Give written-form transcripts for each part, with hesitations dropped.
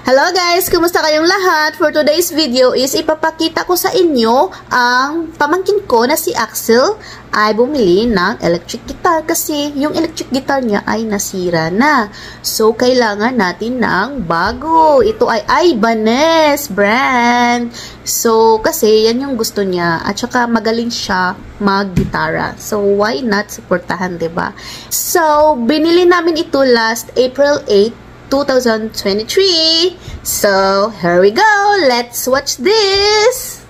Hello guys! Kumusta kayong lahat? For today's video is ipapakita ko sa inyo ang pamangkin ko na si Axel ay bumili ng electric guitar kasi yung electric guitar niya ay nasira na. So, kailangan natin ng bago. Ito ay Ibanez brand. So, kasi yan yung gusto niya at saka magaling siya mag-gitara. So, why not supportahan, diba? So, binili namin ito last April 8, 2023. So, here we go. Let's watch this.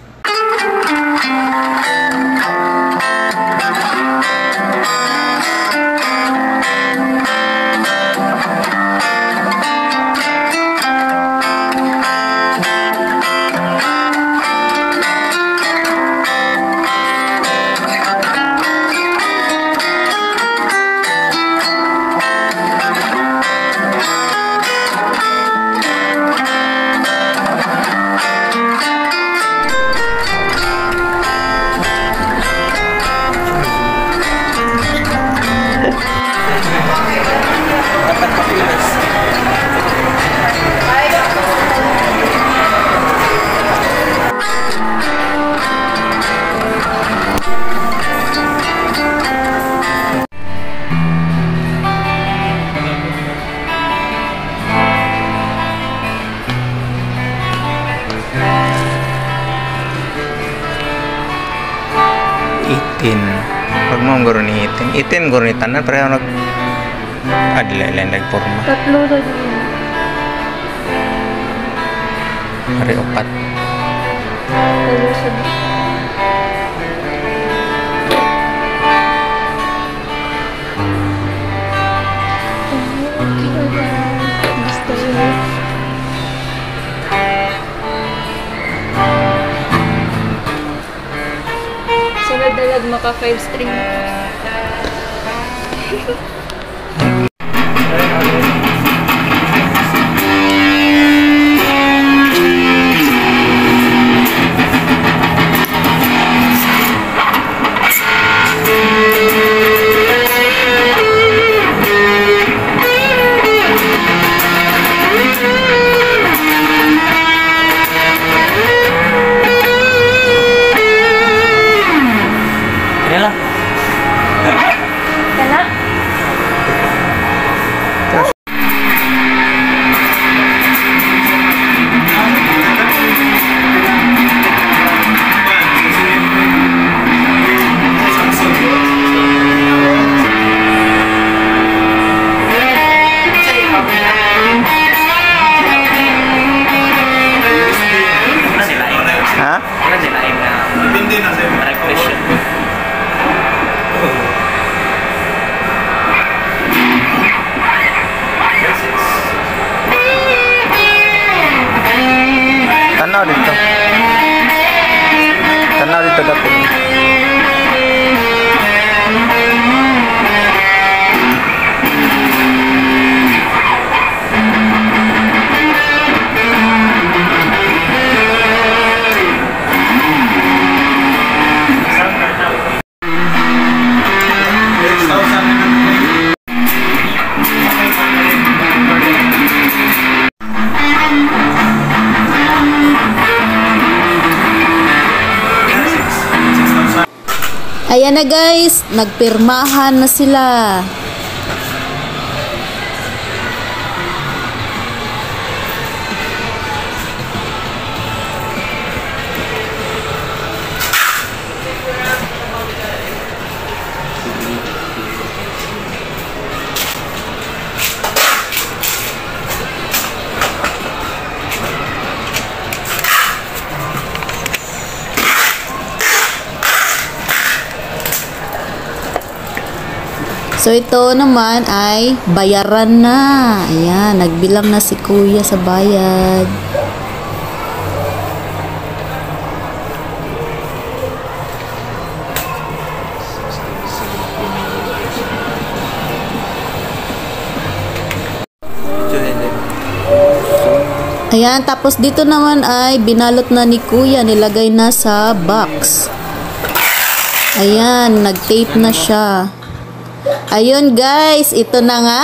Pag mo guro ni itin guro ni tanan pareho nag adila lang forma. Tatlo ra yun. Hari opat. Dalag maka 5 string. Tanaw dito dati. Ayan na guys, nagpirmahan na sila. So, ito naman ay bayaran na. Ayan, nagbilang na si Kuya sa bayad. Ayan, tapos dito naman ay binalot na ni Kuya, nilagay na sa box. Ayan, nag-tape na siya. Ayun guys, ito na nga,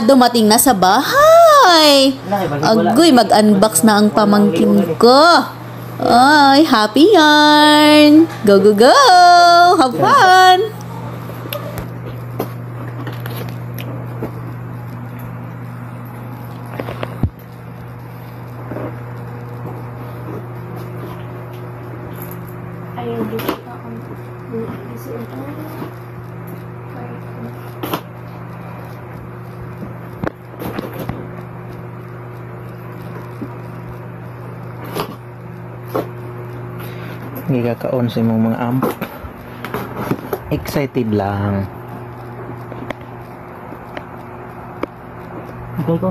dumating na sa bahay. Ay! Agoy, mag-unbox na ang pamangkin ko. Ay, happy yarn! Go, go, go! Have fun! Ayun, dito ako. Hindi kakaon sa imong mga amp. Excited lang. Ito ko.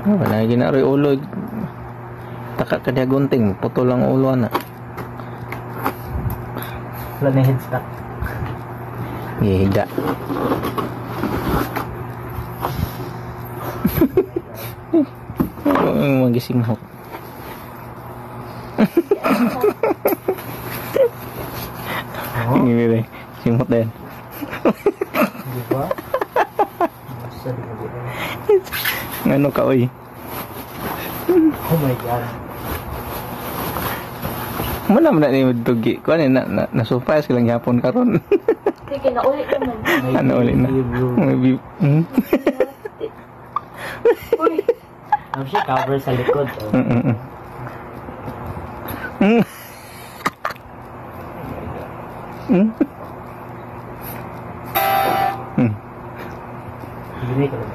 Wala ginaroy ulo. Taka ka diya gunting, putol ang ulo na. Wala na headstock. Hihiga. Magising mo. Ini simot din. Di ba? Basta di ko dito. Ano ka oy? Oh my God. Mana man ni dugi ko ani na surprise lang yapon karon. Sige, naulit naman. Ano ulit na? Maybe. Uy, Ano siya cover sa likod. Gini ka lang.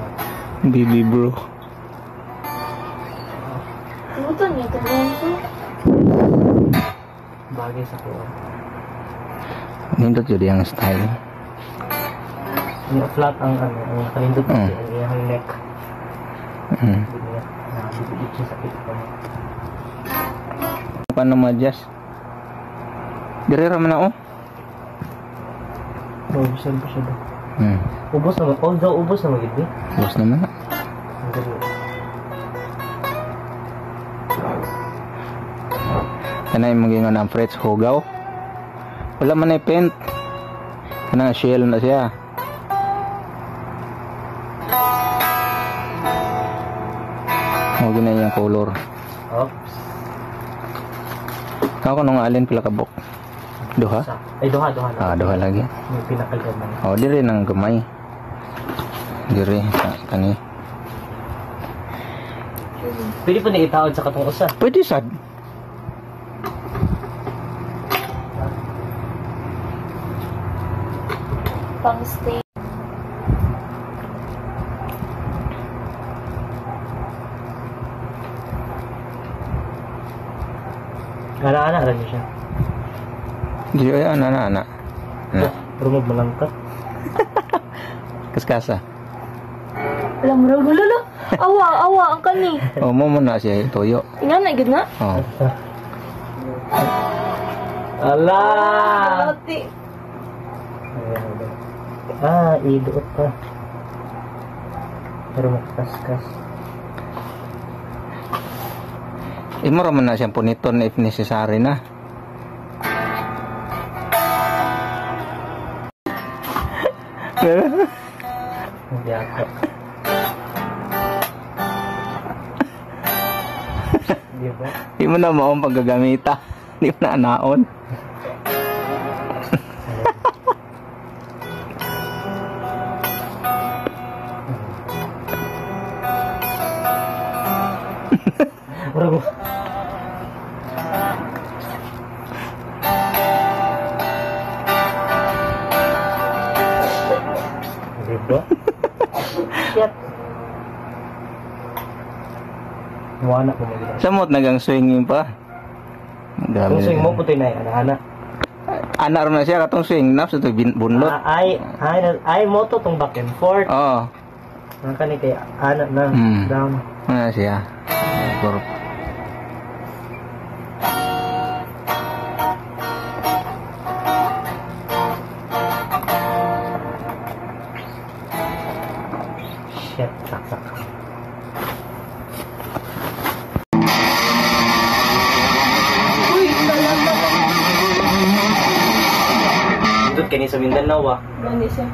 Baby bro. puto niya, ganun ko. Bagay sa kuha. Nindot yun yung style. Yung flat ang ano, ang kalindot Mm. ang iyang neck. Mm. Bibigit siya sa pito mo. Paano ma-adjust? Dire raman na oh. Maubusan pa siya ba? Hmm. Ubos naman. Oh, daw ubos naman gid ni. Bos naman na. Ang galing. Kanay maging ang frets hugaw. Wala man ay paint. Kanang shell na siya. Huwag na yung color. Oops. Kau kanong alin pila kabok? Duha? Ay, duha na. Ah, duha lagi. May pinakagaman. Oh, dire nang gamay. Dire kani. Pwede po na itaod sa katong usa. Pwede sad. Pang stay. Ana-ana rin siya. Di ay ana. Na. Pero magmalangkat. Kaskasa. Alam mo, lolo. Awa, ang kani. Oh, mo na siya toyo. Nga na, gid na. Oh. Ala! Ati. Ah, iduot pa. Pero makaskas. Imo ra man na siyang puniton if necessary na. Hindi ako. Di ba? Di mo na maong paggagamita. Di mo na anaon. Bro. Di ba? Yep. Wala ko magiging. Samot nagang swinging pa. Kung swing mo puti na yan, ana. Ana ron na siya katong swing naps ito bunlot. Ay, moto tong back and forth. Oo. Ang kani kay ana na down. Ano siya? Puro. Shit, saksak. Uy, talaga. Nindot ka ni sa Mindanao ah. Gani siya.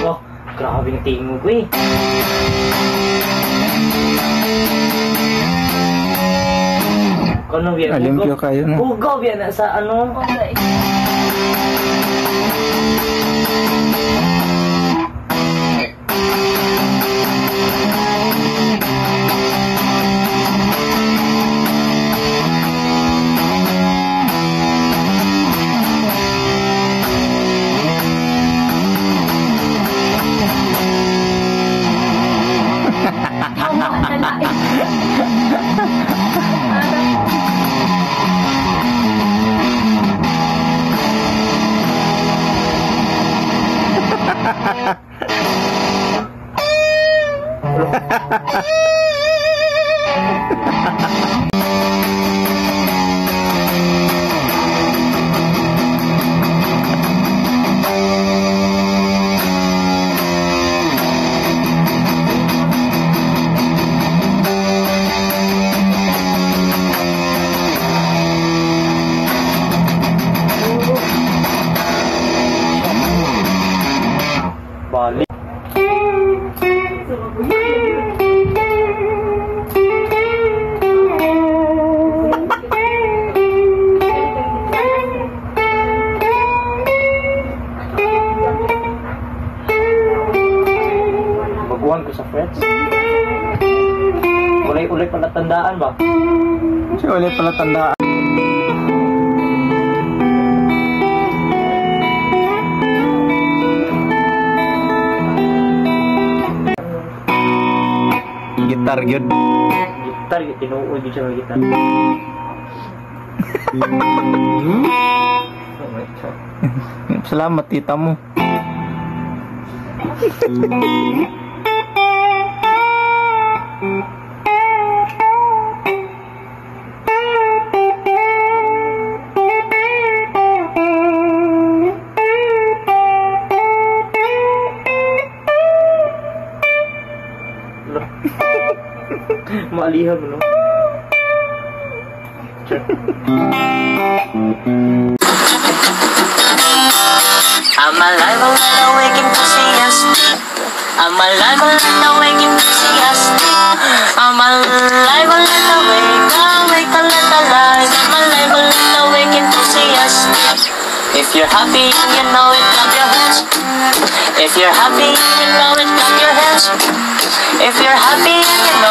Oh, grabe na tingin mo ko eh. Kano biya? Alimpyo kayo no. Hugaw biya na sa ano? Okay. Tama na lang. Balik. Baguhan ko sa friends. Ulay-ulay pala tandaan ba? Siya ulit pala tandaan. Gitar gyud. Gitar, tinuod yun siya ng gitar. Oh my God. Salamat tita mo. Maalihan mo, no? I'm alive and awake enthusiastic. I'm alive and awake enthusiastic. I'm alive and awake, awake and alive. I'm alive and awake enthusiastic. If you're happy and you know it, clap your hands. If you're happy and you know it, clap your hands. If you're happy and you know